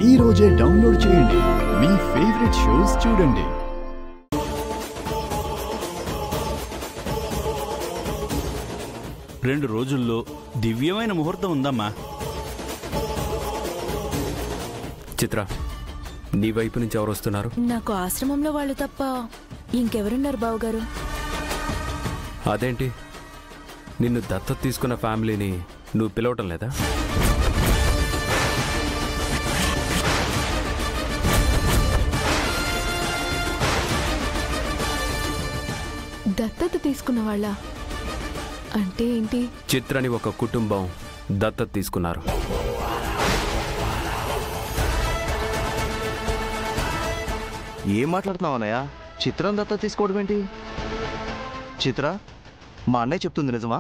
ఈ రోజే డౌన్లోడ్ చేయండి. మీ ఫేవరెట్ షోస్ చూడండి. రెండు రోజుల్లో దివ్యమైన ముహూర్తం ఉందమ్మా. చిత్ర, నీ వైపు నుంచి ఎవరు వస్తున్నారు? నాకు ఆశ్రమంలో వాళ్ళు తప్ప ఇంకెవరున్నారు బావగారు? అదేంటి, నిన్ను దత్తత తీసుకున్న ఫ్యామిలీని నువ్వు పిలవటం లేదా? దత్తత తీసుకున్న వాళ్ళ అంటే ఏంటి? చిత్రని ఒక కుటుంబం దత్తత తీసుకున్నారు. ఏం మాట్లాడుతున్నావు అన్నయ్య? చిత్రం దత్తత తీసుకోవడం ఏంటి? చిత్ర, మా అన్నయ్య చెప్తుంది నిజమా?